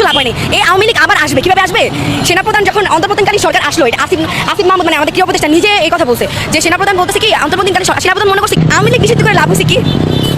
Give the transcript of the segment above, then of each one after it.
লাভ হয়নি। এই আওয়ামী লীগ আবার আসবে, কিভাবে আসবে? সেনাপ্রধান যখন অন্তর্বর্তীকালীন সরকার আসলো, এটা আসিফ মাহমুদ মানে আমাদের ক্রীড়া উপদেষ্টা নিজে এই কথা বলছে যে সেনাপ্রধান বলতেছে কি অন্তর্বর্তীকালীন সেনাপ্রধান মনে করছে আওয়ামী লীগ নিষিদ্ধ করে লাভ হয়েছে কি?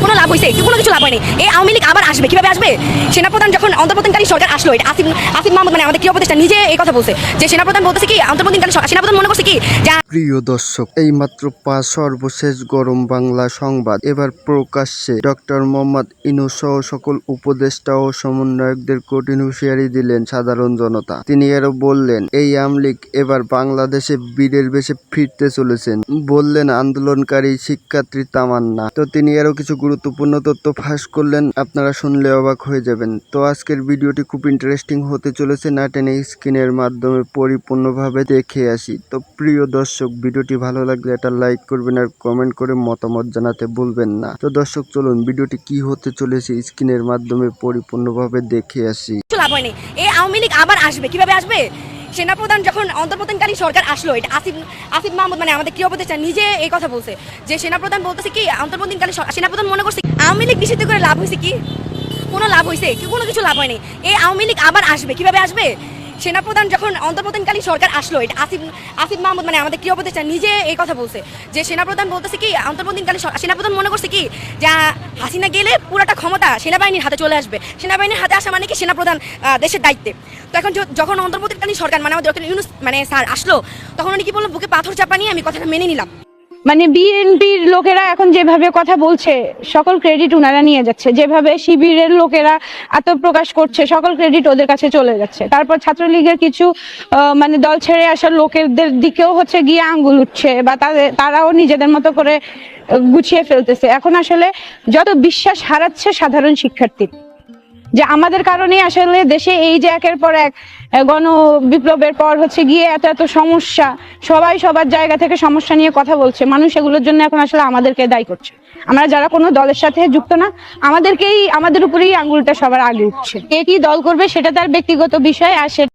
কোনো লাভ হয়েছে? কোনো কিছু লাভ হয়নি। এই আওয়ামী লীগ আবার আসবে, কিভাবে আসবে? সেনাপ্রধান যখন অন্তর্বর্তীকালীন সরকার আসলো, এটা আসিফ মাহমুদ মানে আমাদের ক্রীড়া উপদেষ্টা নিজে এই কথা বলছে যে সেনাপ্রধান বলতেছে কি অন্তর্বর্তীকালীন সেনাপ্রধান মনে করছে কি যে প্রিয় দর্শক, এইমাত্র পাঁচ সর্বশেষ গরম বাংলা সংবাদ এবার প্রকাশ্যে ডক্টর মোহাম্মদ ইউনূস সহ সকল উপদেষ্টা ও সমন্বয়কদের কঠিন হুঁশিয়ারি দিলেন সাধারণ জনতা। তিনি আরো বললেন, এই আওয়ামী লীগ এবার বাংলাদেশে বীরের বেশে ফিরতে চলেছেন। বললেন আন্দোলনকারী শিক্ষার্থী তামান্না। তো তিনি আরো কিছু গুরুত্বপূর্ণ তথ্য ফাঁস করলেন, আপনারা শুনলে অবাক হয়ে যাবেন। তো আজকের ভিডিওটি খুব ইন্টারেস্টিং হতে চলেছে, না টেনে স্ক্রিনের মাধ্যমে পরিপূর্ণভাবে দেখে আসি। তো প্রিয় দর্শক, ভিডিওটি ভালো লাগলে একটা লাইক করবেন আর কমেন্ট করে মতামত জানাতে ভুলবেন না। তো দর্শক, চলুন ভিডিওটি কি হতে চলেছে স্ক্রিনের মাধ্যমে পরিপূর্ণভাবে দেখে আসি। কিছু লাভ হয়নি। এই আওয়ামী লীগ আবার আসবে, কিভাবে আসবে? সেনাপ্রধান যখন অন্তর্বর্তীকালীন সরকার আসলো, এটা আসিফ মাহমুদ মানে আমাদের ক্রীড়া উপদেষ্টা নিজে এই কথা বলছে যে সেনাপ্রধান বলতেছে কি অন্তর্বর্তীকালীন সেনাপ্রধান মনে করছে আওয়ামী লীগ নিষিদ্ধ করে লাভ হয়েছে কি? কোনো লাভ হয়েছে? কোনো কিছু লাভ হয়নি। এই আওয়ামী লীগ আবার আসবে, কিভাবে আসবে? সেনাপ্রধান যখন অন্তর্বর্তীকালীন সরকার আসলো, এটা আসিফ মাহমুদ মানে আমাদের ক্রীড়া উপদেষ্টা নিজে এই কথা বলছে যে সেনাপ্রধান বলতেছে কি অন্তর্বর্তীকালীন সেনাপ্রধান মনে করছে কি যে হাসিনা গেলে পুরোটা ক্ষমতা সেনাবাহিনীর হাতে চলে আসবে। সেনাবাহিনীর হাতে আসা মানে কি সেনাপ্রধান দেশের দায়িত্বে। তো এখন যখন অন্তর্বর্তীকালীন সরকার মানে আমাদের ডক্টর ইউনূস মানে স্যার আসলো, তখন উনি কি বললো, বুকে পাথর চাপা নিয়ে আমি কথাটা মেনে নিলাম। মানে বিএনপির লোকেরা এখন যেভাবে কথা বলছে সকল ক্রেডিট উনারা নিয়ে যাচ্ছে, যেভাবে শিবিরের লোকেরা আত্মপ্রকাশ করছে সকল ক্রেডিট ওদের কাছে চলে যাচ্ছে। তারপর ছাত্রলীগের কিছু মানে দল ছেড়ে আসা লোকেদের দিকেও হচ্ছে গিয়ে আঙ্গুল উঠছে বা তারাও নিজেদের মতো করে গুছিয়ে ফেলতেছে। এখন আসলে যত বিশ্বাস হারাচ্ছে সাধারণ শিক্ষার্থী, যে আমাদের কারণে আসলে দেশে এই যে একের পর এক গণ বিপ্লবের পর হচ্ছে গিয়ে এত এত সমস্যা, সবাই সবার জায়গা থেকে সমস্যা নিয়ে কথা বলছে, মানুষ এগুলোর জন্য এখন আসলে আমাদেরকে দায়ী করছে। আমরা যারা কোনো দলের সাথে যুক্ত না, আমাদের উপরেই আঙ্গুলটা সবার আগে উঠছে। কে কি দল করবে সেটা তার ব্যক্তিগত বিষয়, আর